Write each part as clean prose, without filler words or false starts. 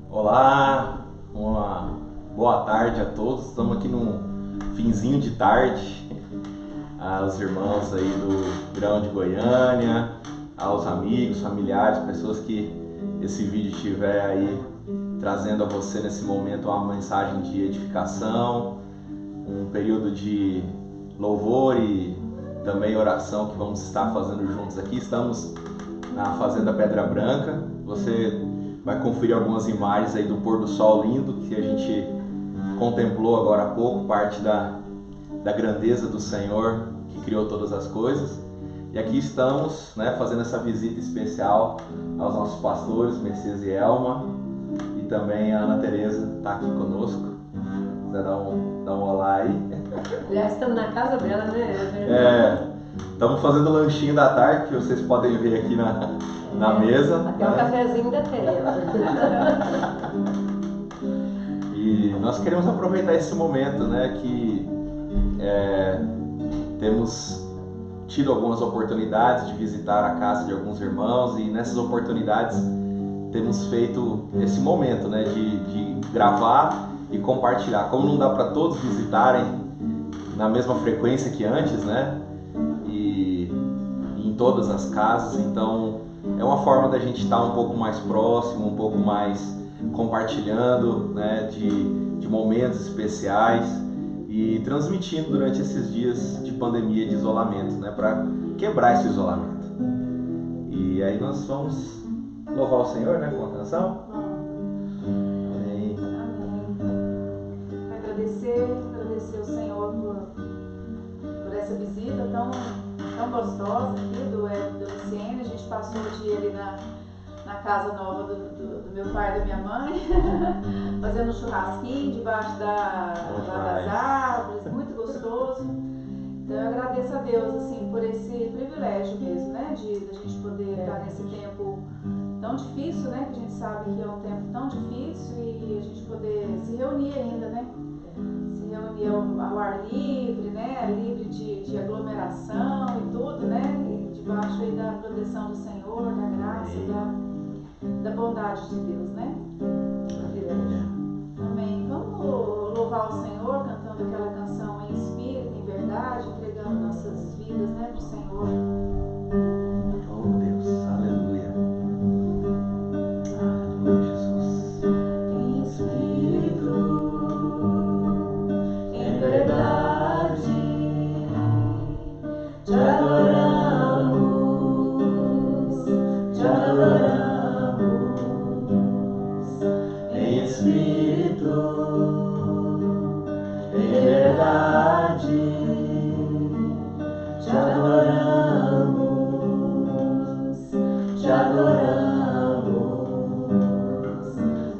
Olá, uma boa tarde a todos. Estamos aqui num finzinho de tarde. Aos irmãos aí do Grão de Goiânia, aos amigos, familiares, pessoas que esse vídeo estiver aí trazendo a você nesse momento uma mensagem de edificação, um período de louvor e também oração que vamos estar fazendo juntos aqui. Estamos na Fazenda Pedra Branca. Você vai conferir algumas imagens aí do pôr do sol lindo que a gente contemplou agora há pouco, parte da grandeza do Senhor que criou todas as coisas. E aqui estamos, né, fazendo essa visita especial aos nossos pastores, Messias e Elma, e também a Ana Tereza está aqui conosco. Quiser dar um olá aí. Já estamos na casa dela, né? Estamos fazendo o lanchinho da tarde, que vocês podem ver aqui na mesa. Até o cafezinho da tela. E nós queremos aproveitar esse momento, né, que temos tido algumas oportunidades de visitar a casa de alguns irmãos, e nessas oportunidades temos feito esse momento, né, de gravar e compartilhar. Como não dá para todos visitarem na mesma frequência que antes, né, e em todas as casas, então é uma forma da gente estar um pouco mais próximo, um pouco mais compartilhando, né, de momentos especiais e transmitindo durante esses dias de pandemia e de isolamento, né, para quebrar esse isolamento. E aí nós vamos louvar o Senhor, né, com a canção. Amém. Agradecer ao Senhor por essa visita tão gostosa aqui do Luciene. A gente passou o dia ali na casa nova do meu pai e da minha mãe, fazendo um churrasquinho debaixo das árvores, muito gostoso. Então eu agradeço a Deus assim, por esse privilégio mesmo, né, de a gente poder estar nesse tempo tão difícil, né, que a gente sabe que é um tempo tão difícil, e a gente poder se reunir ainda, né, se reunir ao ar livre, né, livre de aglomeração e tudo, né, e debaixo aí da proteção do Senhor, da graça, da bondade de Deus, né. Amém. Vamos louvar o Senhor cantando aquela canção em espírito, em verdade, entregando nossas vidas, né, para o Senhor. Oh Deus, aleluia. Aleluia, Jesus. Em espírito, em verdade, te adoramos, te adoramos. Em espírito, em verdade, te adoramos, te adoramos.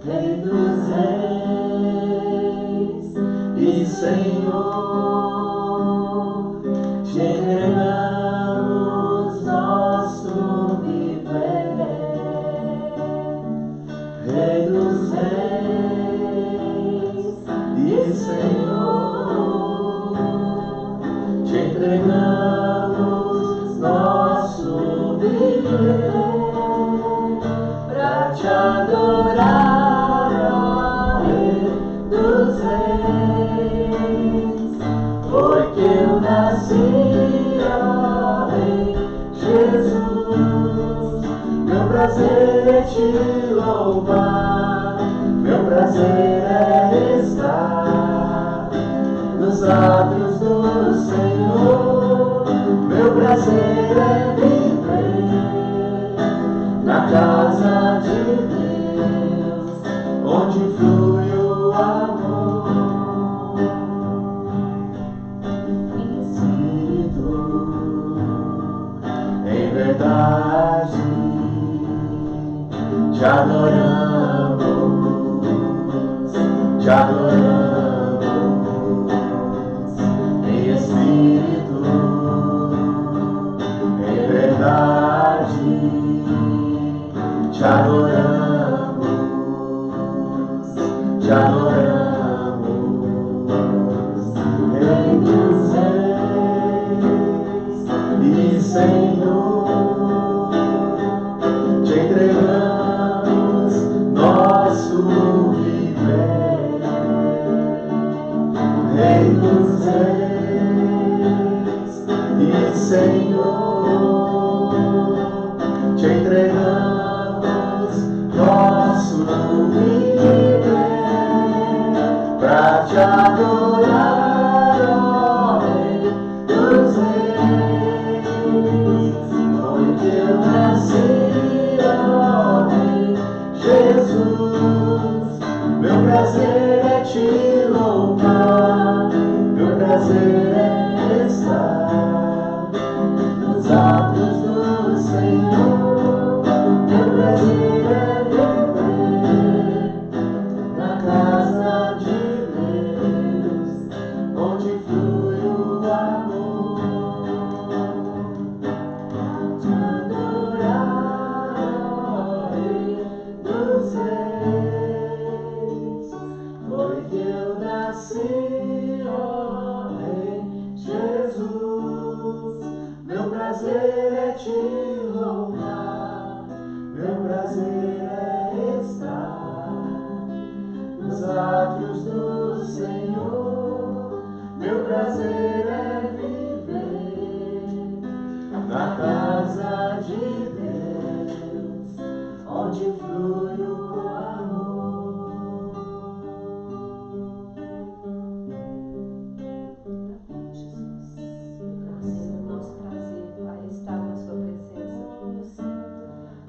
Rei dos reis e Senhor, te entregamos nosso viver. Rei dos reis e Senhor, te entregamos nosso viver pra te adorar, ó Rei dos reis, porque eu nasci, ó Rei Jesus. Meu prazer é te louvar, meu prazer é estar nos atos do Senhor. Meu prazer é viver na casa de Deus, onde flui o amor. Em espírito, em verdade, te adoramos, te adoramos. Em espírito, em verdade, te adoramos, te adoramos. Rei dos reis e Senhor, te entregamos Senhor, te entregamos nosso viver pra te adorar, ó Rei dos Reis. Foi que eu nasci, ó Rei Jesus. Meu prazer é te louvar, meu prazer é estar nos atos do Senhor. Meu prazer é viver na casa de Deus, onde flui o amor. Te adorar, ó Rei dos Reis. Foi que eu nasci, ó Rei Jesus. Meu prazer é te louvar, meu prazer é estar nos átrios do Senhor. Meu prazer é viver na casa de Deus, onde flui o amor. Jesus, é sempre o nosso prazer, Pai, estar na Sua presença.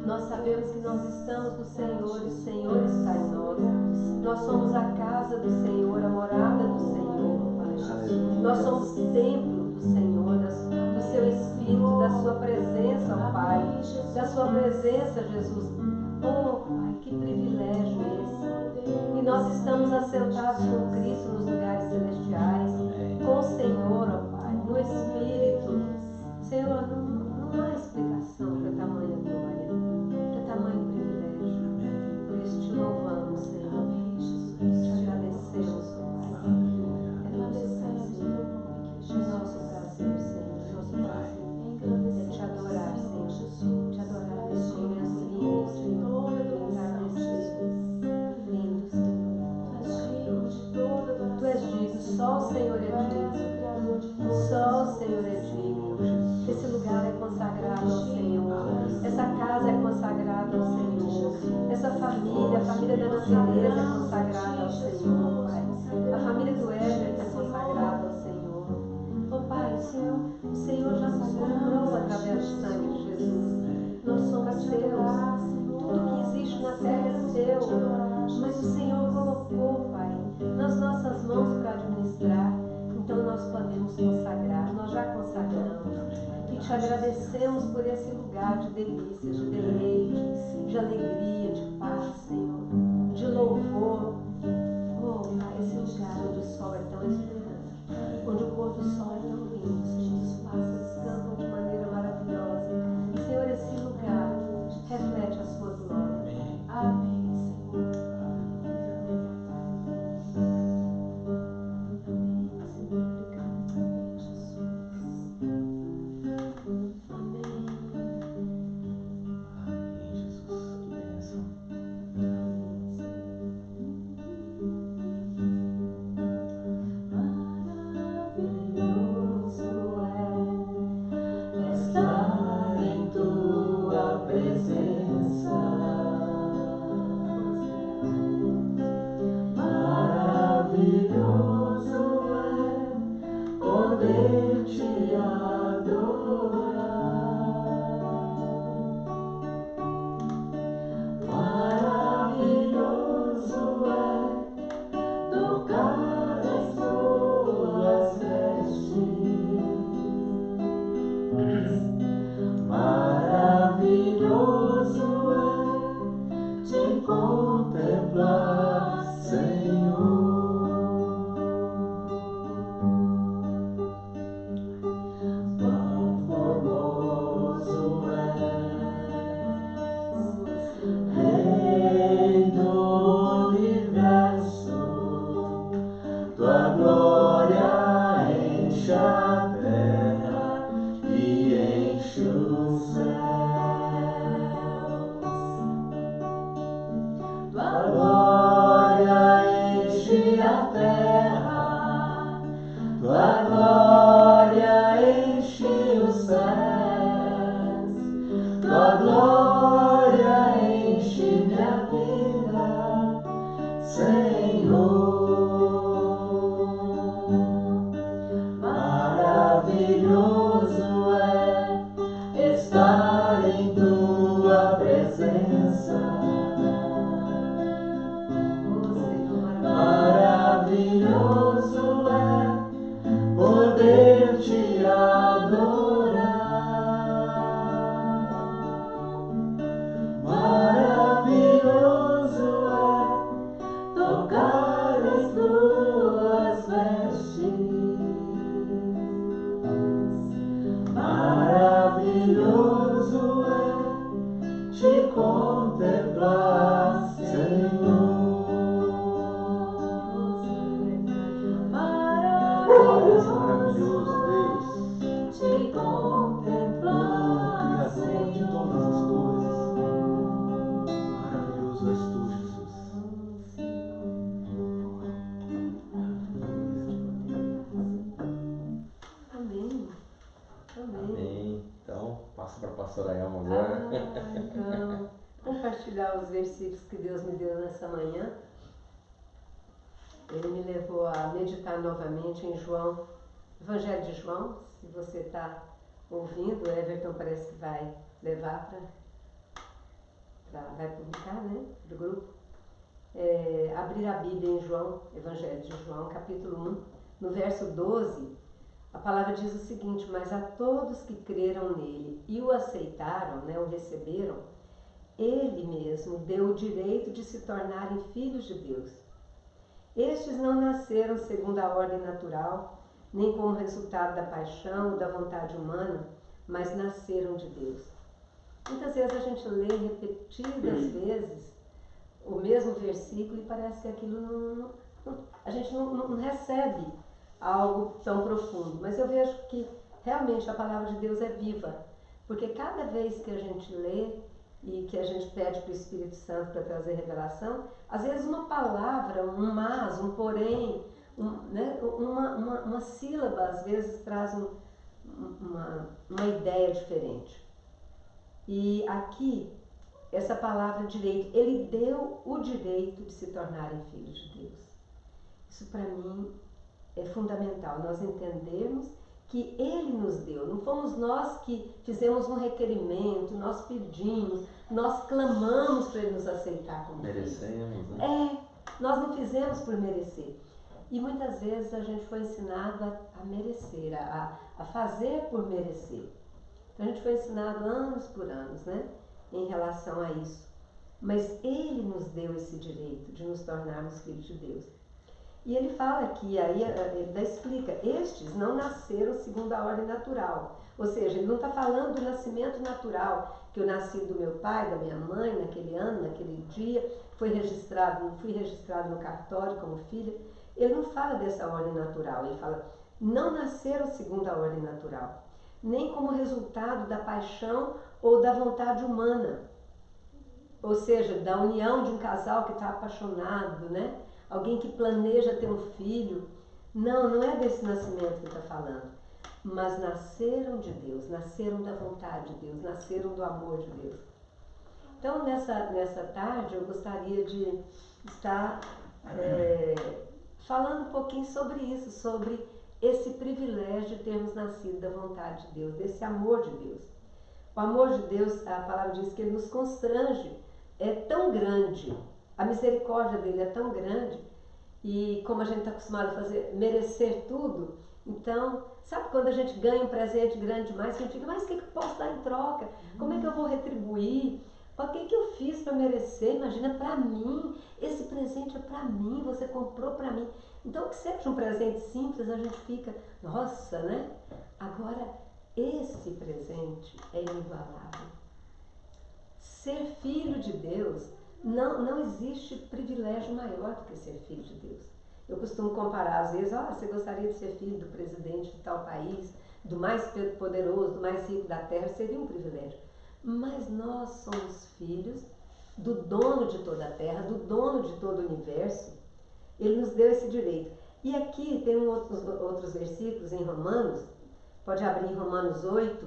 Nós sabemos que nós estamos no Senhor e o Senhor está em nós. Nós somos a casa do Senhor, a morada do Senhor, Pai. Nós somos templo do Senhor, do Seu Espírito, da Sua presença, ó Pai. Da Sua presença, Jesus. Oh, Pai, que privilégio esse. E nós estamos assentados com Cristo nos lugares celestiais, com o Senhor, ó Pai, no Espírito. Senhor, não há explicação para tamanha glória, para tamanho privilégio. Por isso te louvamos, Senhor. Te agradecemos, ó Pai. É nosso prazer, Senhor. Nosso prazer é te adorar, Senhor. Te adorar nesse momento lindo, Senhor. Entrar nesse lindo, Senhor. Tu és digno, só o Senhor é digno. Só o Senhor é digno. Esse lugar é consagrado ao Senhor. Essa casa é consagrada ao Senhor. Essa família, a família da Tereza é consagrada ao Senhor, Pai. A família do Éder é consagrada ao Senhor. Oh Pai, o Senhor já nos comprou através do sangue de Jesus. Nós somos teus. Tudo que existe na terra é seu. Mas o Senhor colocou, Pai, nas nossas mãos para administrar. Então nós podemos consagrar, nós já consagramos. E te agradecemos por esse lugar de delícias, de deleite, de alegria, de paz, Senhor, de louvor. Oh, Pai, esse lugar onde o sol é tão esplendoroso, onde o pôr do sol é tão lindo, Senhor, os pássaros cantam de maneira maravilhosa. Senhor, esse lugar reflete a sua glória. Amém, Senhor. Maravilhoso Maravilhoso é tocar as tuas vestes. Maravilhoso é te contemplar, Senhor. Maravilhoso, Deus. Te contemplar, Criador de todas as coisas. Maravilhoso és tu, Jesus. Amém. Amém. Amém. Então, passa para a pastora Elma agora. Então, compartilhar os versículos que Deus me deu nessa manhã. Ele me levou a meditar novamente em João, Evangelho de João. Se você está ouvindo, o Everton parece que vai levar vai publicar, né, do grupo. Abrir a Bíblia em João, Evangelho de João, capítulo 1, no verso 12, a palavra diz o seguinte: mas a todos que creram nele e o aceitaram, né, o receberam, ele mesmo deu o direito de se tornarem filhos de Deus. Estes não nasceram segundo a ordem natural, nem como resultado da paixão ou da vontade humana, mas nasceram de Deus. Muitas vezes a gente lê repetidas vezes o mesmo versículo e parece que aquilo a gente não recebe algo tão profundo. Mas eu vejo que realmente a palavra de Deus é viva, porque cada vez que a gente lê e que a gente pede para o Espírito Santo para trazer revelação, às vezes uma palavra, um mas, um porém, né, uma sílaba às vezes traz uma ideia diferente. E aqui, essa palavra direito, ele deu o direito de se tornarem filhos de Deus. Isso para mim é fundamental, nós entendermos que ele nos deu, não fomos nós que fizemos um requerimento, nós pedimos, nós clamamos para ele nos aceitar como Merecemos, né? Nós não fizemos por merecer. E muitas vezes a gente foi ensinado a merecer, a fazer por merecer. Então a gente foi ensinado anos por anos, né, em relação a isso. Mas ele nos deu esse direito de nos tornarmos filhos de Deus. E ele fala aqui, aí ele explica, estes não nasceram segundo a ordem natural. Ou seja, ele não está falando do nascimento natural, que eu nasci do meu pai, da minha mãe, naquele ano, naquele dia, fui registrado no cartório como filha. Ele não fala dessa ordem natural, ele fala, não nasceram segundo a ordem natural, nem como resultado da paixão ou da vontade humana. Ou seja, da união de um casal que está apaixonado, né? Alguém que planeja ter um filho. Não é desse nascimento que está falando. Mas nasceram de Deus, nasceram da vontade de Deus, nasceram do amor de Deus. Então, nessa tarde, eu gostaria de estar falando um pouquinho sobre isso, sobre esse privilégio de termos nascido da vontade de Deus, desse amor de Deus. O amor de Deus, a palavra diz que ele nos constrange, é tão grande, a misericórdia dele é tão grande, e como a gente está acostumado a fazer, merecer tudo, então, sabe quando a gente ganha um presente grande demais, a gente fica, mas o que eu posso dar em troca? Como é que eu vou retribuir? O que eu fiz para merecer? Imagina, para mim, esse presente é para mim, você comprou para mim. Então, que seja um presente simples, a gente fica, nossa, né? Agora, esse presente é inigualável. Ser filho de Deus, não existe privilégio maior do que ser filho de Deus. Eu costumo comparar, às vezes, você gostaria de ser filho do presidente de tal país, do mais poderoso, do mais rico da terra, seria um privilégio. Mas nós somos filhos do dono de toda a terra, do dono de todo o universo. Ele nos deu esse direito. E aqui tem outros versículos em Romanos, pode abrir em Romanos 8,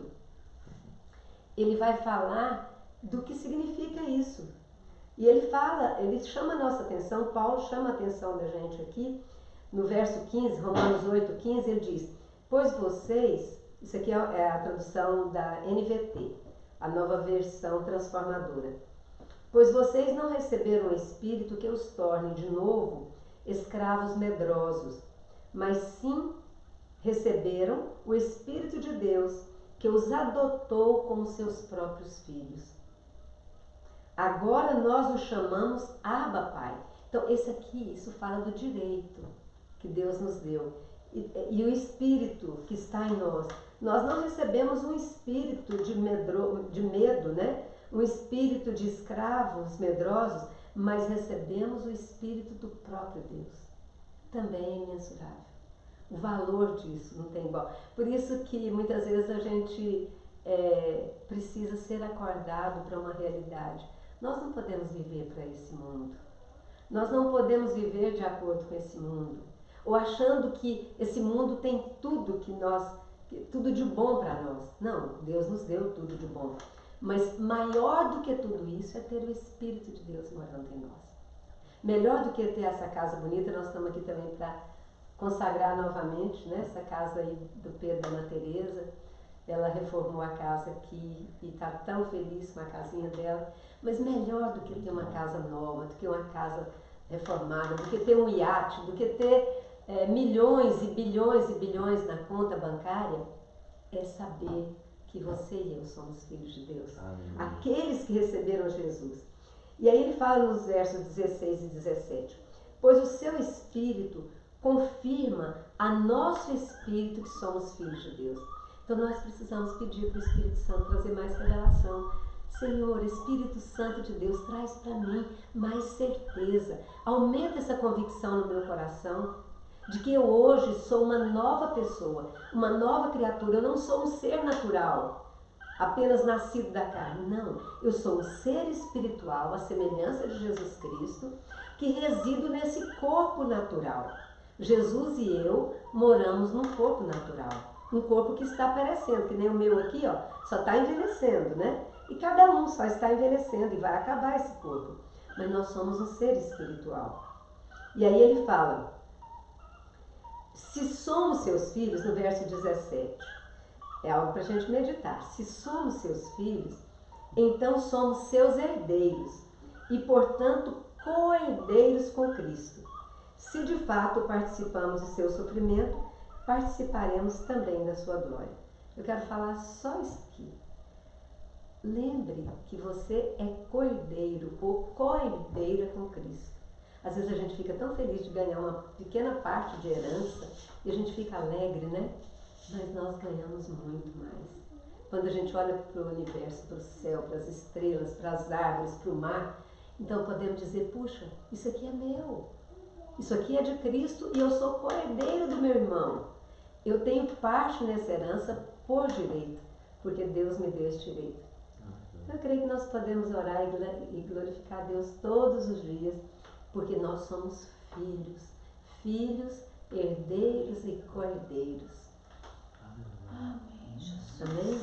ele vai falar do que significa isso. E ele chama a nossa atenção, Paulo chama a atenção da gente aqui, no verso 15, Romanos 8, 15, ele diz, pois vocês, isso aqui é a tradução da NVT, a nova versão transformadora, pois vocês não receberam o Espírito que os torne de novo escravos medrosos, mas sim receberam o Espírito de Deus, que os adotou como seus próprios filhos. Agora nós o chamamos Abba, Pai. Então, isso fala do direito que Deus nos deu. E o Espírito que está em nós. Nós não recebemos um espírito de medo, né? Um espírito de escravos medrosos, mas recebemos o Espírito do próprio Deus. Também é imensurável. O valor disso não tem igual. Por isso que muitas vezes a gente precisa ser acordado para uma realidade. Nós não podemos viver para esse mundo. Nós não podemos viver de acordo com esse mundo. Ou achando que esse mundo tem tudo tudo de bom para nós. Não, Deus nos deu tudo de bom. Mas maior do que tudo isso é ter o Espírito de Deus morando em nós. Melhor do que ter essa casa bonita, nós estamos aqui também para consagrar novamente, né? Essa casa aí do Pedro e da Ana Tereza. Ela reformou a casa aqui e está tão feliz com a casinha dela. Mas melhor do que ter uma casa nova, do que uma casa reformada, do que ter um iate, do que ter milhões e bilhões na conta bancária, é saber que você e eu somos filhos de Deus. Amém. Aqueles que receberam Jesus. E aí ele fala nos versos 16 e 17: pois o seu Espírito confirma a nosso Espírito que somos filhos de Deus. Então nós precisamos pedir para o Espírito Santo trazer mais revelação. Senhor, Espírito Santo de Deus, traz para mim mais certeza. Aumenta essa convicção no meu coração de que eu hoje sou uma nova pessoa, uma nova criatura. Eu não sou um ser natural, apenas nascido da carne. Não, eu sou um ser espiritual, a semelhança de Jesus Cristo, que resido nesse corpo natural. Jesus e eu moramos num corpo natural, um corpo que está perecendo, que nem o meu aqui, ó, só está envelhecendo, né? E cada um só está envelhecendo e vai acabar esse corpo. Mas nós somos um ser espiritual. E aí ele fala, se somos seus filhos, no verso 17, é algo para a gente meditar. Se somos seus filhos, então somos seus herdeiros e, portanto, co-herdeiros com Cristo. Se de fato participamos de seu sofrimento, participaremos também da sua glória. Eu quero falar só isso aqui. Lembre que você é co-herdeiro ou co-herdeira com Cristo. Às vezes a gente fica tão feliz de ganhar uma pequena parte de herança e a gente fica alegre, né? Mas nós ganhamos muito mais. Quando a gente olha para o universo, para o céu, para as estrelas, para as árvores, para o mar, então podemos dizer, puxa, isso aqui é meu. Isso aqui é de Cristo e eu sou co-herdeiro do meu irmão. Eu tenho parte nessa herança por direito, porque Deus me deu esse direito. Eu creio que nós podemos orar e glorificar a Deus todos os dias, porque nós somos filhos, herdeiros e co-herdeiros. Amém, Jesus. Amém?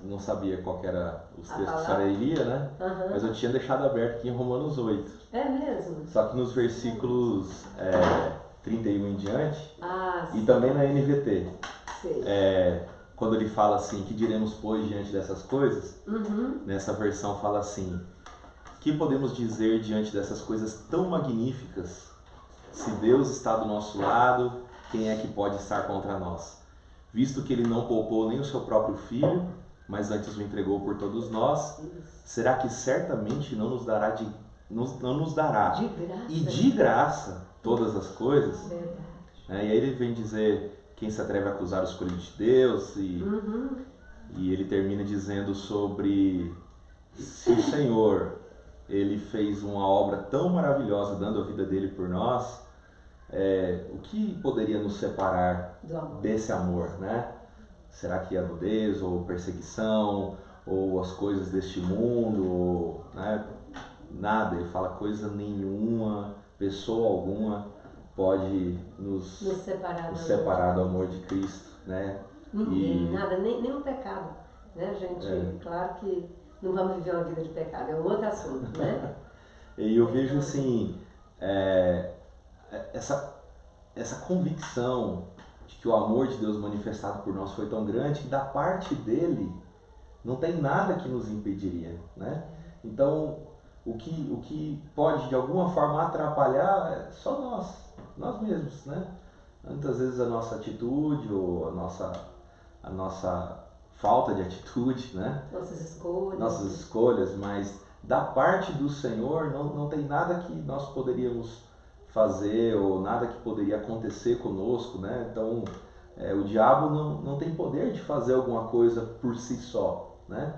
Não sabia qual que era os A textos que a palavra? senhora iria, né? Aham. Mas eu tinha deixado aberto aqui em Romanos 8. É mesmo? Só que nos versículos 31 em diante, Ah, e também na NVT, sei. quando ele fala assim, que diremos pois diante dessas coisas, Uhum. nessa versão fala assim, que podemos dizer diante dessas coisas tão magníficas? Se Deus está do nosso lado, quem é que pode estar contra nós? Visto que ele não poupou nem o seu próprio filho, mas antes o entregou por todos nós, será que certamente não nos dará não nos dará De graça. e de graça todas as coisas? Verdade. E aí ele vem dizer quem se atreve a acusar os escolhidos de Deus, Uhum. e ele termina dizendo sobre se o Senhor ele fez uma obra tão maravilhosa dando a vida dele por nós, o que poderia nos separar Do amor. desse amor, né? Será que a nudez ou perseguição ou as coisas deste mundo, ou, né? Nada, ele fala coisa nenhuma, pessoa alguma pode nos separar do amor de Cristo, né? Ninguém, E- nada, nem um pecado, né, gente? Claro que não vamos viver uma vida de pecado, é um outro assunto, né? E eu vejo assim, essa convicção de que o amor de Deus manifestado por nós foi tão grande que da parte dele não tem nada que nos impediria, né? Então, o que pode de alguma forma atrapalhar é só nós mesmos, né? muitas vezes a nossa atitude ou a nossa falta de atitude, né? Nossas escolhas, mas da parte do Senhor não tem nada que nós poderíamos fazer ou nada que poderia acontecer conosco, né? Então, o diabo não tem poder de fazer alguma coisa por si só, né?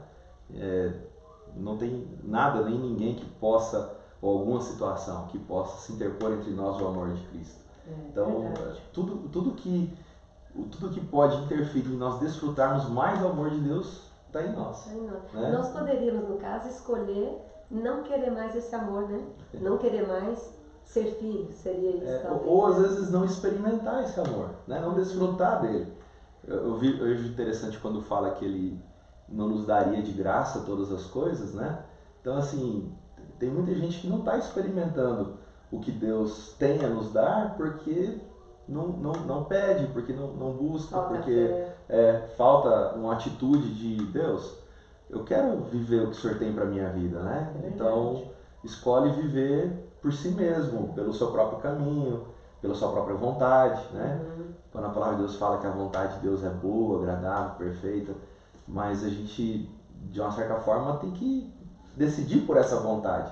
Não tem nada, nem ninguém que possa, ou alguma situação que possa se interpor entre nós e o amor de Cristo. Então, tudo que pode interferir em nós desfrutarmos mais do amor de Deus está em nós. Né? Nós poderíamos, no caso, escolher não querer mais esse amor, né? Não querer mais ser filho, seria isso talvez. Ou às vezes não experimentar esse amor, né? Não desfrutar dele. Eu vejo interessante quando fala que ele não nos daria de graça todas as coisas, né? Então, assim, tem muita gente que não está experimentando o que Deus tem a nos dar porque não pede, porque não busca, porque falta uma atitude de Deus. Eu quero viver o que o Senhor tem para minha vida, né? Então, escolhe viver por si mesmo, pelo seu próprio caminho, pela sua própria vontade, né? Quando a palavra de Deus fala que a vontade de Deus é boa, agradável, perfeita, mas a gente, de uma certa forma, tem que decidir por essa vontade.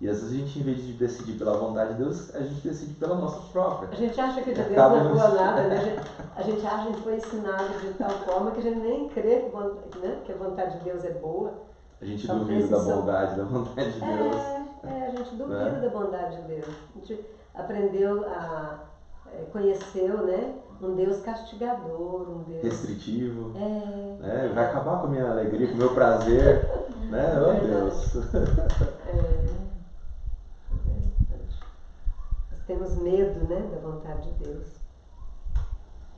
E às vezes a gente, em vez de decidir pela vontade de Deus, a gente decide pela nossa própria. A gente acha que de Deus não é boa nada, né? A gente acha que a gente foi ensinado de tal forma que a gente nem crê que a vontade de Deus é boa. A gente duvida da bondade, da vontade de Deus. A gente duvida da bondade de Deus. A gente aprendeu conheceu, né? Um Deus castigador, um Deus restritivo. Vai acabar com a minha alegria, com o meu prazer. Né? Oh, Deus. Nós temos medo, né, da vontade de Deus.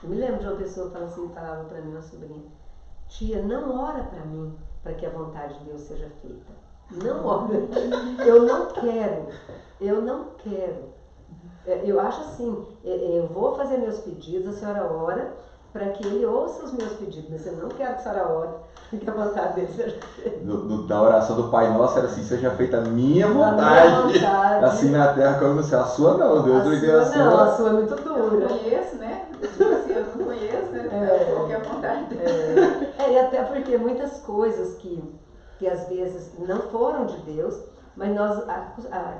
Eu me lembro de uma pessoa falava para mim, uma sobrinha: tia, não ora para mim para que a vontade de Deus seja feita. Não ora. Eu não quero. Eu acho assim, eu vou fazer meus pedidos, a senhora ora para que ele ouça os meus pedidos, mas eu não quero que a senhora ore, que a vontade dele seja feita. Da oração do Pai Nosso era assim: seja feita a minha vontade, assim na terra como no céu. A sua não, Deus, a sua é muito dura. Eu não conheço, né? Tipo assim, eu não conheço, né? Qual que é a vontade dele. E até porque muitas coisas que às vezes não foram de Deus, mas nós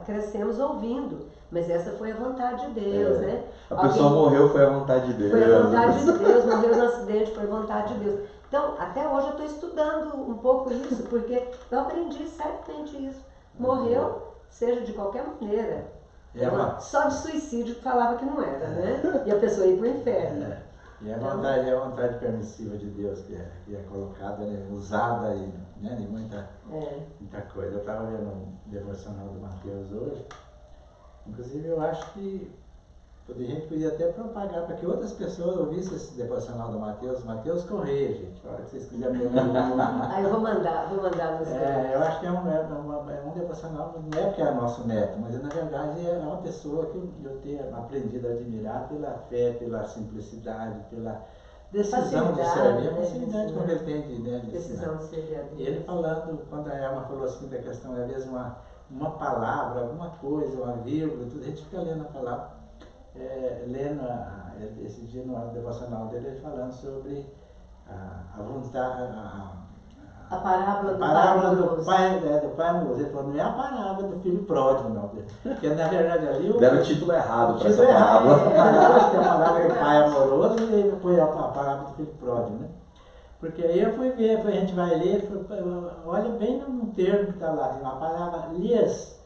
crescemos ouvindo. Mas essa foi a vontade de Deus, né? A pessoa morreu, foi a vontade de Deus. Foi a vontade de Deus, morreu no acidente, foi a vontade de Deus. Então, até hoje eu estou estudando um pouco isso, porque eu aprendi certamente isso. Morreu, seja de qualquer maneira. Só de suicídio que falava que não era, né? E a pessoa ia para o inferno. E a vontade permissiva de Deus que é colocada, né, usada aí, né, em muita coisa. Eu estava vendo um devocional do Mateus hoje. Inclusive, eu acho que a gente podia até propagar para que outras pessoas ouvissem esse devocional do Mateus Correia, gente. A hora que vocês quiserem ver eu vou mandar nos eu acho que é um devocional, não é porque é nosso neto, mas na verdade é uma pessoa que eu tenho aprendido a admirar pela fé, pela simplicidade, pela decisão de servir, a facilidade como ele tem de decisão de servir a Deus. E ele falando, quando a Elma falou assim da questão, às vezes uma palavra, alguma coisa, uma vírgula, tudo, a gente fica lendo a palavra, lendo esse dia no devocional dele, ele falando sobre a vontade, a parábola do pai amoroso. Ele falou: não é a parábola do filho pródigo, não, porque na verdade ali deram o título errado para essa parábola. Tem a palavra do pai amoroso e ele foi a parábola do filho pródigo, né? Porque aí eu fui ver, a gente vai ler, olha bem no termo que está lá, a palavra lhes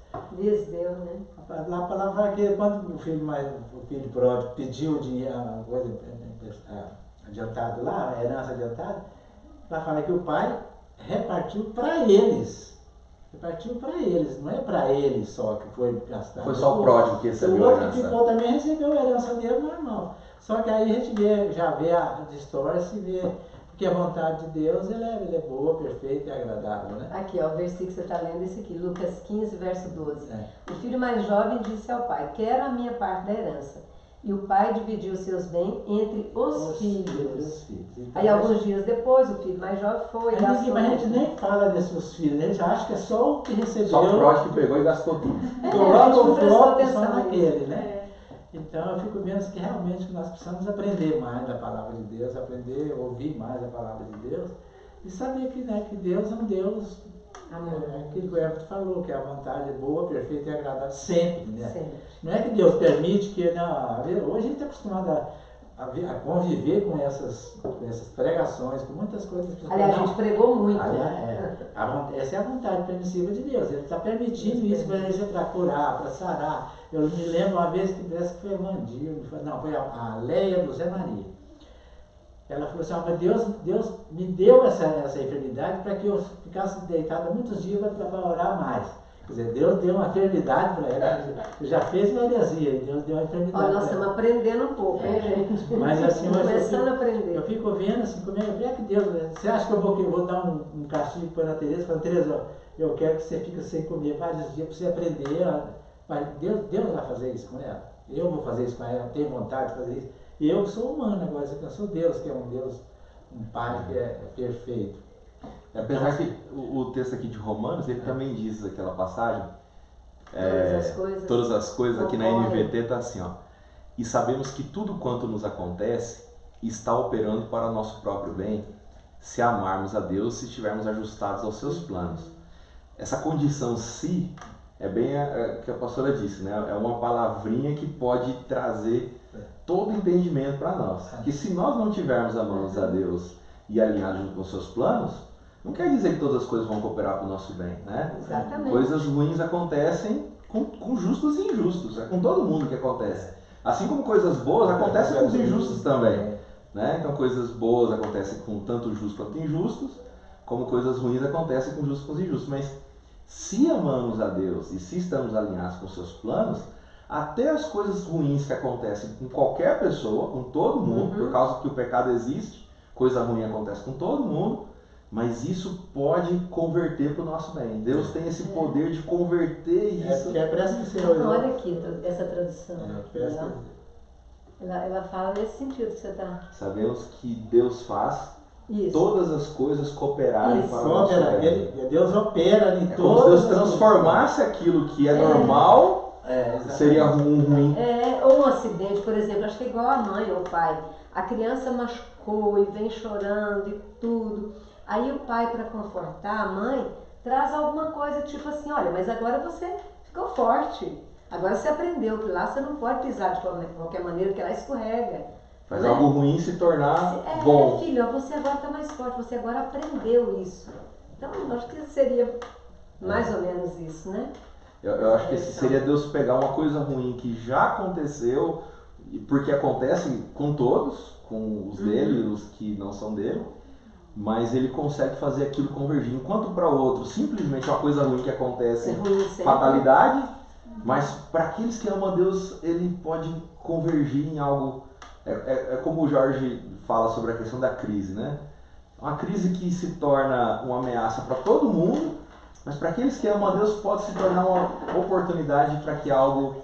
deu, né? A palavra que quando o filho pródigo pediu dinheiro, a coisa adiantado lá, a herança adiantada, ela fala que o pai repartiu para eles. Repartiu para eles, não é para ele só que foi gastado. Foi só o pródigo que recebeu a herança. O outro que ficou também recebeu a herança dele normal. Só que aí a gente já vê a distorce e vê. Porque a vontade de Deus ela é boa, perfeita e agradável, né? Aqui, ó, o versículo que você está lendo esse aqui, Lucas 15, verso 12. O filho mais jovem disse ao pai: quero a minha parte da herança. E o pai dividiu seus bens entre os filhos. Aí alguns dias depois, o filho mais jovem foi. Mas a gente nem fala desses filhos, a gente acha que é só o que recebeu. Só o pródigo que pegou e gastou tudo. Coloca o foco só naquele, né? Então eu fico vendo que realmente nós precisamos aprender mais da palavra de Deus, aprender a ouvir mais a palavra de Deus e saber que, né, que Deus é um Deus, aquilo que o Everton falou, que a vontade é boa, perfeita e agradável sempre, né? Sempre. Não é que Deus permite que, não, hoje a gente está acostumado a conviver com essas pregações, com muitas coisas. Aliás, a gente pregou muito. Essa é a vontade permissiva de Deus. Ele está permitindo isso para curar, para sarar. Eu me lembro uma vez que parece que foi a Vandir, não, foi a Leia do Zé Maria. Ela falou assim, mas Deus me deu essa enfermidade para que eu ficasse deitada muitos dias para orar mais. Quer dizer, Deus deu uma enfermidade para ela, já fez uma heresia, e Deus deu uma enfermidade. Olha, nós estamos aprendendo um pouco, hein, gente? Mas assim, começando a aprender. Eu fico vendo assim, como é que Deus, você acha que eu vou dar um castigo para a Tereza? Falando, Tereza, eu quero que você fique sem comer vários dias para você aprender. Deus vai fazer isso com ela. Eu vou fazer isso com ela, eu tenho vontade de fazer isso. E eu sou humano agora, eu sou Deus, que é um Deus, um Pai que é perfeito. Apesar que o texto aqui de Romanos, ele também diz aquela passagem, todas as coisas aqui na NVT está assim, ó. E sabemos que tudo quanto nos acontece está operando para o nosso próprio bem, se amarmos a Deus, se estivermos ajustados aos seus planos. Essa condição se é bem o que a pastora disse, né? É uma palavrinha que pode trazer todo o entendimento para nós. Que se nós não tivermos amando a Deus e alinhados junto com os seus planos, não quer dizer que todas as coisas vão cooperar para o nosso bem, né? Exatamente. Coisas ruins acontecem com justos e injustos, é com todo mundo que acontece. Assim como coisas boas acontecem com os injustos também, né? Então coisas boas acontecem com tanto justos quanto injustos, como coisas ruins acontecem com justos quanto injustos. Mas se amamos a Deus e se estamos alinhados com os seus planos, até as coisas ruins que acontecem com qualquer pessoa, com todo mundo, por causa que o pecado existe, coisa ruim acontece com todo mundo, mas isso pode converter para o nosso bem. Deus tem esse poder de converter isso. Parece que você olhou. Olha aqui essa tradução. Ela fala nesse sentido que você está. Sabemos que Deus faz Isso. todas as coisas cooperarem para o nosso bem. Deus opera em como se todas Deus transformasse aquilo que é normal, seria ruim. Ou um acidente, por exemplo, acho que é igual a mãe ou o pai. A criança machucou e vem chorando e tudo. Aí o pai, para confortar a mãe, traz alguma coisa tipo assim, olha, mas agora você ficou forte. Agora você aprendeu que lá você não pode pisar de qualquer maneira, que ela escorrega. Faz algo ruim se tornar bom. Filho, você agora está mais forte, você agora aprendeu isso. Então, eu acho que seria mais ou menos isso, né? Eu acho que seria Deus pegar uma coisa ruim que já aconteceu, porque acontece com todos, com os dele e os que não são dele, mas ele consegue fazer aquilo convergir. Enquanto para o outro, simplesmente uma coisa ruim que acontece, fatalidade, mas para aqueles que amam a Deus, ele pode convergir em algo. É como o Jorge fala sobre a questão da crise, né? Uma crise que se torna uma ameaça para todo mundo, mas para aqueles que amam a Deus pode se tornar uma oportunidade para que algo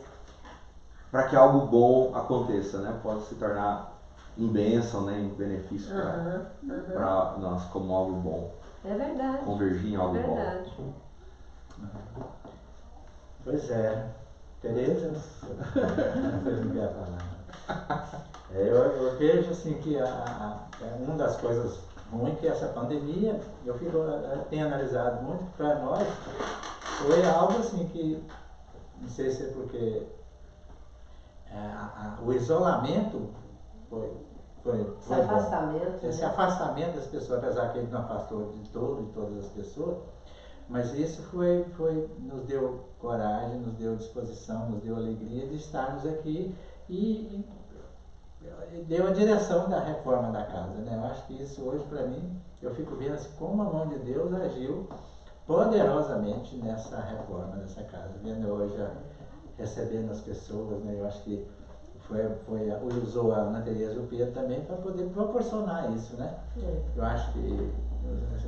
bom aconteça, né? Pode se tornar em bênção, né? Em benefício para nós como algo bom. É verdade. Convergir em algo bom. Pois é. Tereza, você não quer falar. Eu vejo assim que uma das coisas ruins que essa pandemia, eu tenho analisado muito para nós, foi algo assim que, não sei se é porque o isolamento foi esse afastamento das pessoas, apesar que ele não afastou de todas as pessoas, mas isso nos deu coragem, nos deu disposição, nos deu alegria de estarmos aqui e deu a direção da reforma da casa, né? Eu acho que isso hoje para mim, eu fico vendo assim, como a mão de Deus agiu poderosamente nessa reforma dessa casa, vendo hoje recebendo as pessoas, né? Eu acho que usou a Ana Tereza e o Pedro também para poder proporcionar isso, né? Eu acho que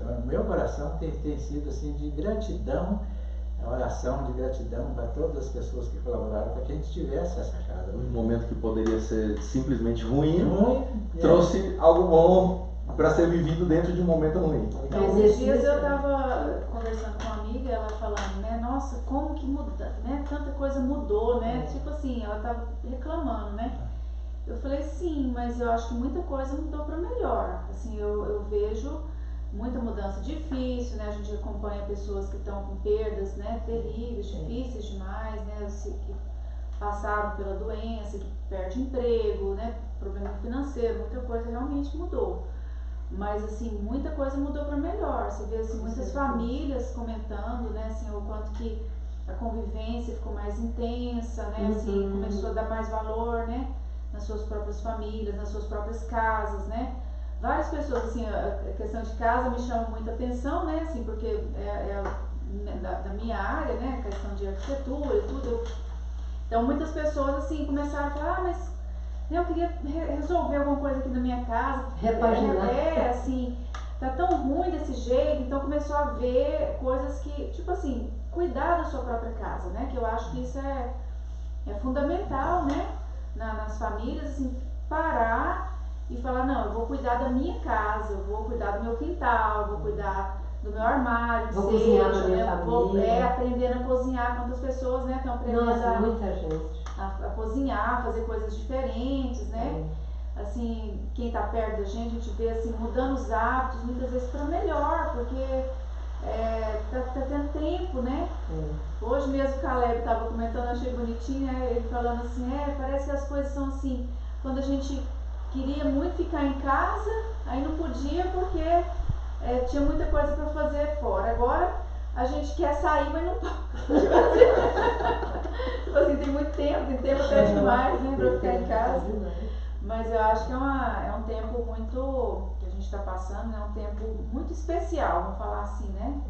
o meu coração tem sido assim de gratidão, a oração de gratidão para todas as pessoas que colaboraram para que a gente tivesse essa casa. Um momento que poderia ser simplesmente ruim trouxe algo bom para ser vivido dentro de um momento ruim. Esses dias eu estava conversando com uma amiga, ela falando, né, nossa, como que muda, né, tanta coisa mudou, né, tipo assim, ela estava reclamando, né. Eu falei, sim, mas eu acho que muita coisa mudou para melhor, assim, eu vejo muita mudança difícil, né, a gente acompanha pessoas que estão com perdas, né, terríveis, difíceis demais, né, que passaram pela doença, que perdem emprego, né, problema financeiro, muita coisa realmente mudou. Mas assim, muita coisa mudou para melhor. Você vê assim, muitas famílias comentando, né, assim, o quanto que a convivência ficou mais intensa, né, assim, começou a dar mais valor, né, nas suas próprias famílias, nas suas próprias casas, né. Várias pessoas, assim, a questão de casa me chama muita atenção, né, assim, porque é da minha área, né, a questão de arquitetura e tudo. Então muitas pessoas, assim, começaram a falar, mas eu queria resolver alguma coisa aqui na minha casa. Repaginar. Assim, tá tão ruim desse jeito, então começou a ver coisas que, tipo assim, cuidar da sua própria casa, né? Que eu acho que isso é fundamental, né? Nas famílias, assim, parar e falar, não, eu vou cuidar da minha casa, eu vou cuidar do meu quintal, eu vou cuidar do meu armário, vou cozinhar pra minha família. Vou aprendendo a cozinhar, quantas pessoas, né, estão aprendendo muita gente. A cozinhar, fazer coisas diferentes, né? Assim, quem tá perto da gente, a gente vê assim, mudando os hábitos, muitas vezes para melhor, porque tá tendo tempo, né? Hoje mesmo o Caleb estava comentando, achei bonitinho, né? Ele falando assim, parece que as coisas são assim, quando a gente queria muito ficar em casa, aí não podia porque tinha muita coisa para fazer fora. Agora a gente quer sair, mas não pode. Tipo assim, tem muito tempo, tem tempo até demais, né, pra ficar em casa. Mas eu acho que é um tempo muito, que a gente está passando, né, um tempo muito especial, vamos falar assim, né?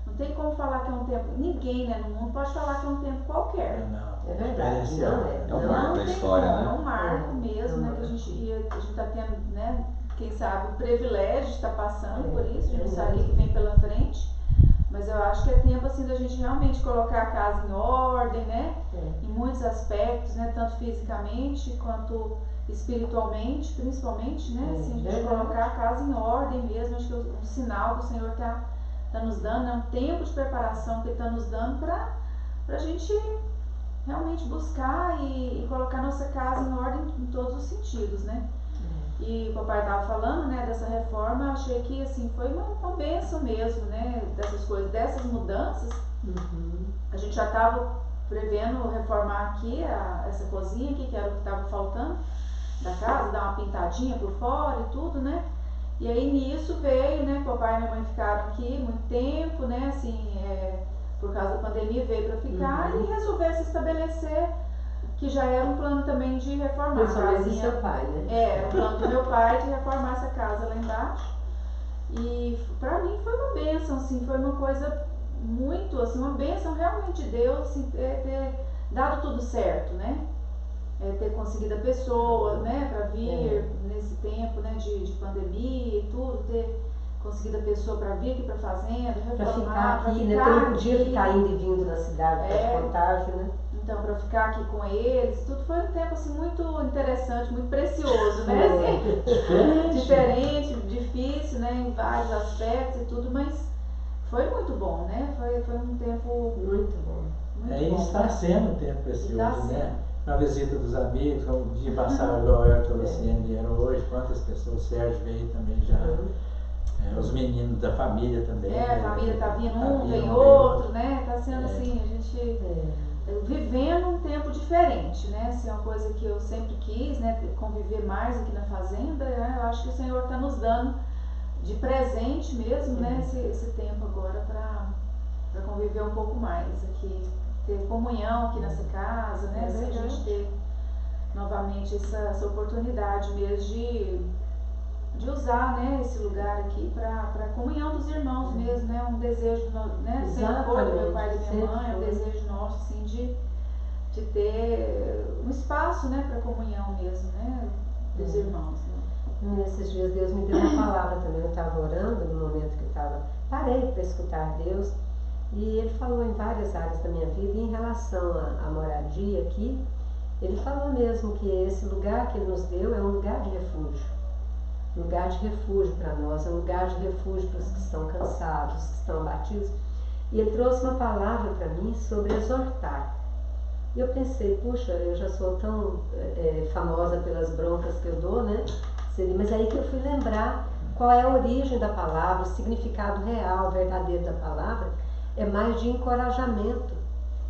Não tem como falar que é um tempo, ninguém, né, no mundo pode falar que é um tempo qualquer. Não, é verdade, É um marco da história, né? É um marco mesmo, né, que a gente está tendo, né, quem sabe o privilégio de estar passando por isso, a gente não sabe o que vem pela frente. Mas eu acho que é tempo assim da gente realmente colocar a casa em ordem, né? Em muitos aspectos, né? Tanto fisicamente quanto espiritualmente, principalmente, né? Assim, a gente colocar a casa em ordem mesmo. Acho que é um sinal que o Senhor tá nos dando, é um tempo de preparação que Ele está nos dando pra gente realmente buscar e colocar nossa casa em ordem em todos os sentidos, né? E o papai estava falando, né, dessa reforma, eu achei que assim, foi uma bênção mesmo, né, dessas coisas, dessas mudanças. A gente já estava prevendo reformar aqui essa cozinha aqui, que era o que estava faltando da casa, dar uma pintadinha por fora e tudo, né. E aí nisso veio, né, papai e minha mãe ficaram aqui muito tempo, né, assim, por causa da pandemia veio para ficar e resolver se estabelecer, que já era um plano também de reformar a casinha. Do seu pai, né? Era um plano do meu pai de reformar essa casa lá embaixo. E pra mim foi uma bênção, assim, foi uma coisa muito, assim, uma bênção realmente de Deus, assim, ter dado tudo certo, né? Ter conseguido a pessoa, né, pra vir nesse tempo, né, de pandemia e tudo, ter conseguido a pessoa para vir aqui para a fazenda, reformar, para ficar aqui, né? Porque não podia ficar indo e vindo na cidade para contágio, né? Então, para ficar aqui com eles, tudo foi um tempo assim muito interessante, muito precioso, né? Assim, diferente, difícil, né? Em vários aspectos e tudo, mas foi muito bom, né? Foi um tempo muito bom. Muito bom, está sendo um tempo precioso, né? Sendo. A visita dos amigos, como de passar igual eu e a Luciane vieram hoje, quantas pessoas, o Sérgio veio também já. Os meninos da família também. A família tá vindo vem outro, né? Tá sendo assim, a gente vivendo um tempo diferente, né? Assim, é uma coisa que eu sempre quis, né? Conviver mais aqui na fazenda, né? Eu acho que o Senhor tá nos dando de presente mesmo, né? Esse tempo agora para conviver um pouco mais aqui, ter comunhão aqui nessa casa, né? Assim, a gente ter novamente essa oportunidade mesmo de usar, né, esse lugar aqui para comunhão dos irmãos mesmo, né, um desejo, né, sempre foi do meu pai e da minha mãe, um desejo nosso, assim, de ter um espaço, né, para comunhão mesmo, né, dos irmãos. Né. Nesses dias Deus me deu uma palavra também, eu estava orando no momento que eu parei para escutar Deus, e Ele falou em várias áreas da minha vida, e em relação à moradia aqui, Ele falou mesmo que esse lugar que Ele nos deu é um lugar de refúgio. lugar de refúgio para nós, é um lugar de refúgio para os que estão cansados, os que estão abatidos. E ele trouxe uma palavra para mim sobre exortar. E eu pensei, puxa, eu já sou tão famosa pelas broncas que eu dou, né? Mas aí que eu fui lembrar qual é a origem da palavra, o significado real, verdadeiro da palavra, é mais de encorajamento,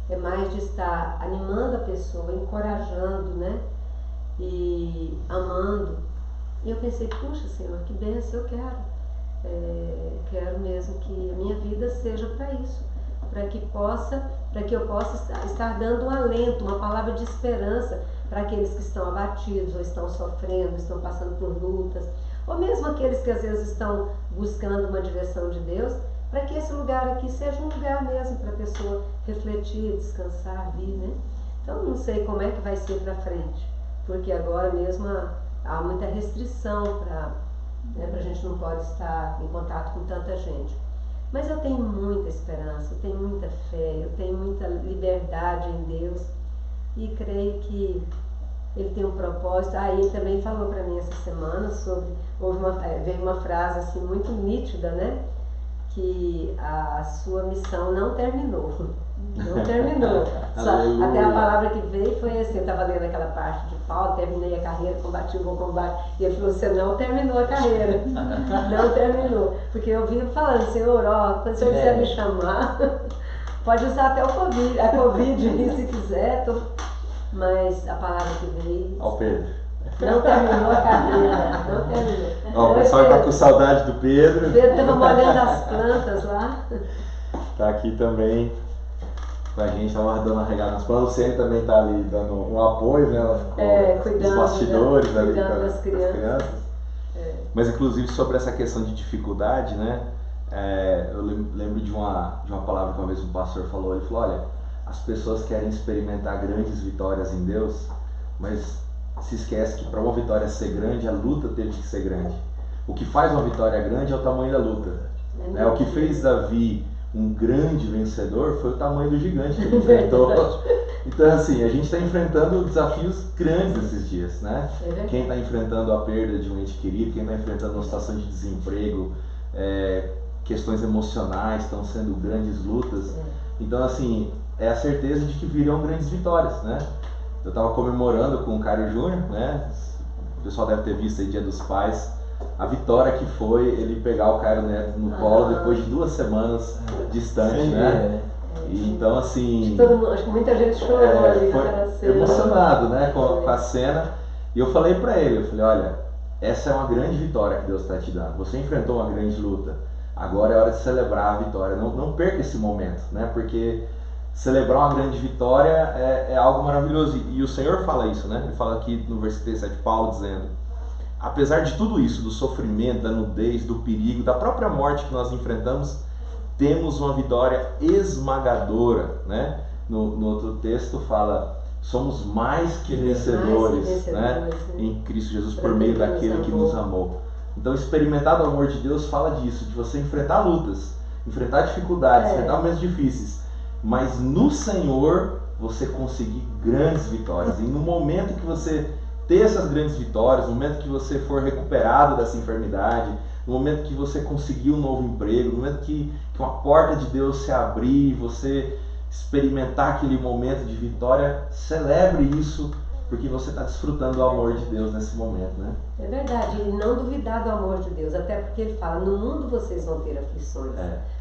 é mais de estar animando a pessoa, encorajando, né? E amando. E eu pensei, puxa, Senhor, que bênção, eu quero. Quero mesmo que a minha vida seja para isso, para que eu possa estar dando um alento, uma palavra de esperança para aqueles que estão abatidos, ou estão sofrendo, estão passando por lutas, ou mesmo aqueles que às vezes estão buscando uma direção de Deus, para que esse lugar aqui seja um lugar mesmo para a pessoa refletir, descansar, vir, né? Então não sei como é que vai ser para frente, porque agora mesmo há muita restrição para a gente não pode estar em contato com tanta gente. Mas eu tenho muita esperança, eu tenho muita fé, eu tenho muita liberdade em Deus e creio que Ele tem um propósito. Ele também falou para mim essa semana sobre, veio uma frase assim muito nítida, né? Que a sua missão não terminou. Não terminou. Até a palavra que veio foi assim, eu estava lendo aquela parte de Paulo, terminei a carreira, combati o bom combate, e ele falou, você não terminou a carreira. Não terminou. Porque eu vivo falando, Senhor, quando o Senhor quiser me chamar, pode usar até a Covid se quiser, mas a palavra que veio... Ó, Pedro. Não terminou a carreira, não terminou. Ó, o pessoal está com saudade do Pedro. O Pedro estava molhando as plantas lá. Tá aqui também com a gente, estava dando uma regada nas plantas. O Cênio também está ali dando um apoio, né? Ela ficou cuidando, dos bastidores ali cuidando das crianças. Mas inclusive sobre essa questão de dificuldade, né? Eu lembro de uma palavra que uma vez um pastor falou. Ele falou, olha, as pessoas querem experimentar grandes vitórias em Deus, mas se esquece que para uma vitória ser grande, a luta teve que ser grande. O que faz uma vitória grande é o tamanho da luta. O que fez Davi um grande vencedor foi o tamanho do gigante que ele enfrentou. Então assim, a gente está enfrentando desafios grandes esses dias, né? Quem está enfrentando a perda de um ente querido, quem está enfrentando uma situação de desemprego, questões emocionais, estão sendo grandes lutas. Então assim, é a certeza de que virão grandes vitórias, né? Eu estava comemorando com o Caio Júnior, né? O pessoal deve ter visto aí Dia dos Pais, a vitória que foi ele pegar o Caio Neto no colo depois de 2 semanas distante, né? E, então assim... Acho que muita gente chorou ali naquela cena. Emocionado, né? Com a cena. E eu falei para ele, eu falei, olha, essa é uma grande vitória que Deus está te dando. Você enfrentou uma grande luta. Agora é hora de celebrar a vitória. Não perca esse momento, né? Porque celebrar uma grande vitória é algo maravilhoso. E o Senhor fala isso, né? Ele fala aqui no versículo 37, Paulo dizendo, apesar de tudo isso, do sofrimento, da nudez, do perigo, da própria morte que nós enfrentamos, temos uma vitória esmagadora, né? No outro texto fala, somos mais que vencedores, né? Em Cristo Jesus, por meio daquele que nos amou. Então experimentar o amor de Deus fala disso, de você enfrentar lutas, enfrentar dificuldades, enfrentar momentos difíceis, mas no Senhor você conseguir grandes vitórias. E no momento que você ter essas grandes vitórias, no momento que você for recuperado dessa enfermidade, no momento que você conseguir um novo emprego, no momento que uma porta de Deus se abrir, você experimentar aquele momento de vitória, celebre isso, porque você está desfrutando do amor de Deus nesse momento, né? É verdade, e não duvidar do amor de Deus, até porque ele fala, no mundo vocês vão ter aflições,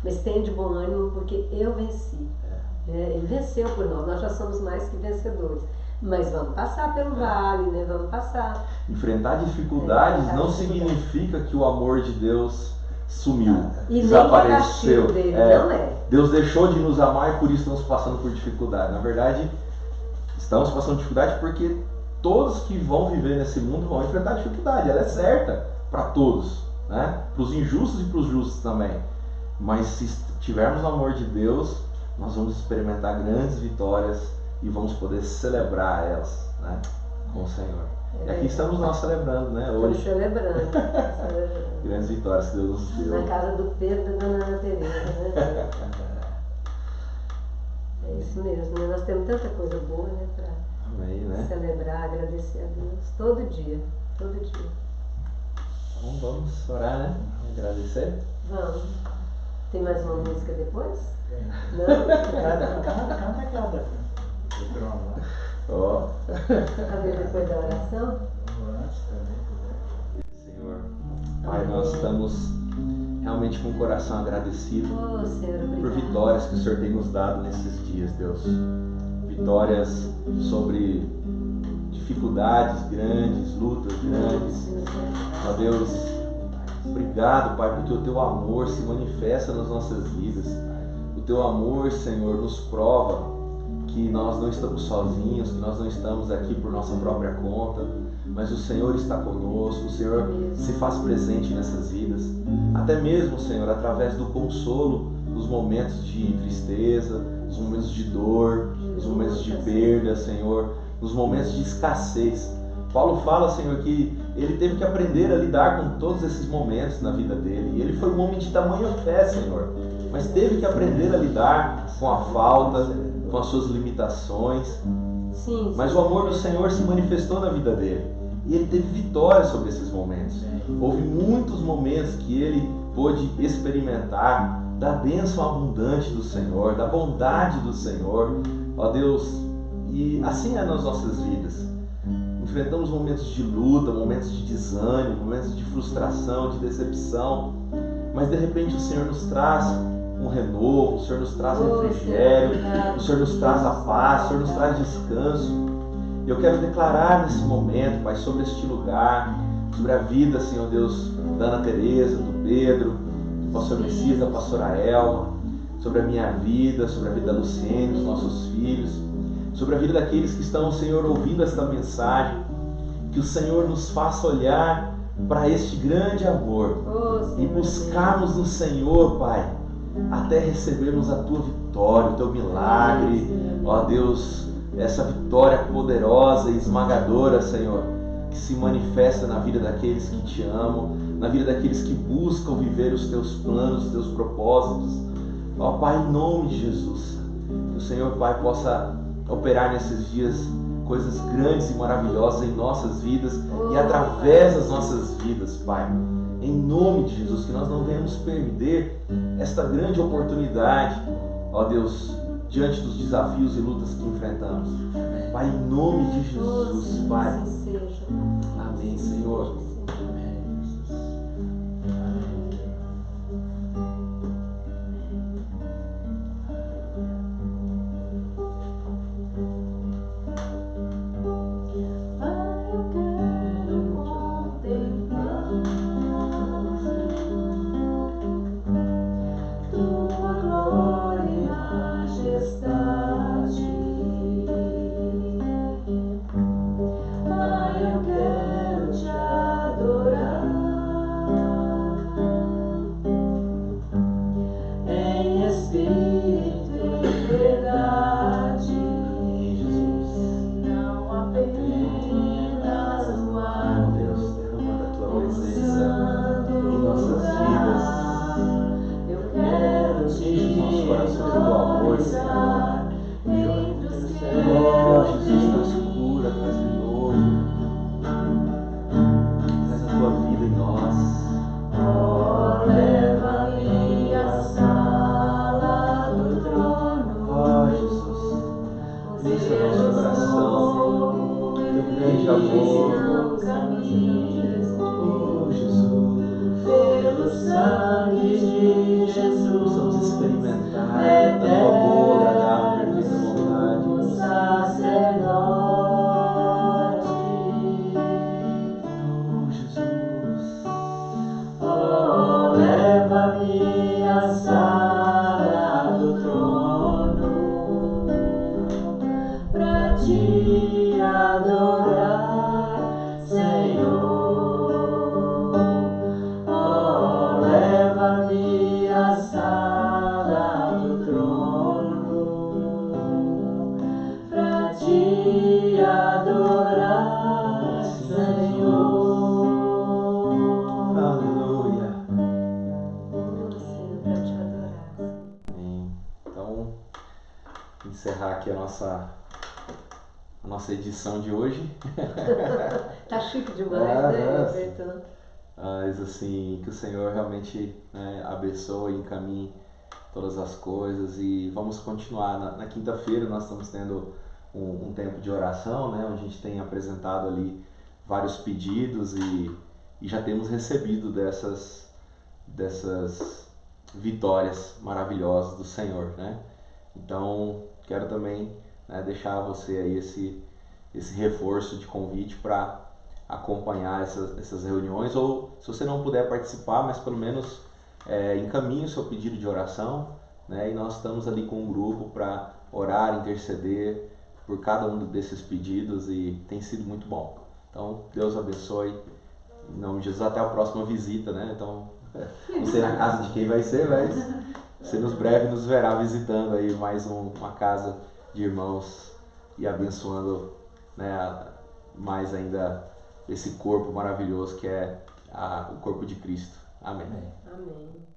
mas tenham de bom ânimo porque eu venci. Ele venceu por nós já somos mais que vencedores. Mas vamos passar pelo vale, né? Vamos passar. Enfrentar dificuldades não significa que o amor de Deus sumiu, e desapareceu. Dele, não é. Deus deixou de nos amar e por isso estamos passando por dificuldade. Na verdade, estamos passando dificuldade porque todos que vão viver nesse mundo vão enfrentar dificuldade. Ela é certa para todos, né? Para os injustos e para os justos também. Mas se tivermos o amor de Deus, nós vamos experimentar grandes vitórias e vamos poder celebrar elas, né, com o Senhor. E aqui estamos nós celebrando, né, hoje. Estamos celebrando. Grandes vitórias que Deus nos deu. Na casa do Pedro e da Dona Ana Teresa, né? É isso mesmo, né? Nós temos tanta coisa boa, né, para celebrar, agradecer a Deus, todo dia, todo dia. Então vamos orar, né? Agradecer. Vamos. Tem mais uma música depois? Não? Canta cada. Ó. Fazer depois da oração? Antes também. Senhor, Pai, nós estamos realmente com o coração agradecido Oh, Senhor, por obrigado. vitórias que o Senhor tem nos dado nesses dias, Deus. Vitórias sobre dificuldades grandes, lutas grandes. Ó Deus, obrigado, Pai, porque o Teu amor se manifesta nas nossas vidas. O Teu amor, Senhor, nos prova que nós não estamos sozinhos, que nós não estamos aqui por nossa própria conta, mas o Senhor está conosco, o Senhor se faz presente nessas vidas. Até mesmo, Senhor, através do consolo dos momentos de tristeza, dos momentos de dor, dos momentos de perda, Senhor, nos momentos de escassez. Paulo fala, Senhor, que ele teve que aprender a lidar com todos esses momentos na vida dele. E ele foi um homem de tamanha fé, Senhor, mas teve que aprender a lidar com a falta, com as suas limitações. Sim, Mas o amor do Senhor se manifestou na vida dele. E ele teve vitória sobre esses momentos. Houve muitos momentos que ele pôde experimentar da bênção abundante do Senhor, da bondade do Senhor. Ó Deus, e assim é nas nossas vidas. Enfrentamos momentos de luta, momentos de desânimo, momentos de frustração, de decepção. Mas de repente o Senhor nos traz um renovo, o Senhor nos traz refrigério, o Senhor nos traz a paz, o Senhor nos traz descanso. E eu quero declarar nesse momento, Pai, sobre este lugar, sobre a vida, Senhor Deus, da Ana Tereza, do Pedro, do pastor Messias, da pastora Elma, sobre a minha vida, sobre a vida da Luciene, dos nossos filhos, sobre a vida daqueles que estão, Senhor, ouvindo esta mensagem, que o Senhor nos faça olhar para este grande amor e buscarmos no Senhor, Pai, até recebermos a Tua vitória, o Teu milagre, ó Deus, essa vitória poderosa e esmagadora, Senhor, que se manifesta na vida daqueles que Te amam, na vida daqueles que buscam viver os Teus planos, os Teus propósitos. Ó Pai, em nome de Jesus, que o Senhor, Pai, possa operar nesses dias coisas grandes e maravilosas em nossas vidas e através das nossas vidas, Pai. Em nome de Jesus, que nós não venhamos perder esta grande oportunidade, ó Deus, diante dos desafios e lutas que enfrentamos. Pai, em nome de Jesus, Pai. Amém, Senhor. Encerrar aqui a nossa edição de hoje. Tá chique demais, né, Bertão? Mas assim, que o Senhor realmente, né, abençoe e encaminhe todas as coisas. E vamos continuar. Na quinta-feira nós estamos tendo um tempo de oração, né, onde a gente tem apresentado ali vários pedidos e já temos recebido dessas vitórias maravilhosas do Senhor, né? Então, quero também, né, deixar a você aí esse reforço de convite para acompanhar essas reuniões, ou se você não puder participar, mas pelo menos encaminhe o seu pedido de oração, né? E nós estamos ali com um grupo para orar, interceder por cada um desses pedidos e tem sido muito bom. Então, Deus abençoe. Em nome de Jesus, até a próxima visita, né? Então, não sei na casa de quem vai ser, mas você nos breve nos verá visitando aí mais uma casa de irmãos e abençoando, né, mais ainda esse corpo maravilhoso que é o corpo de Cristo. Amém. Amém.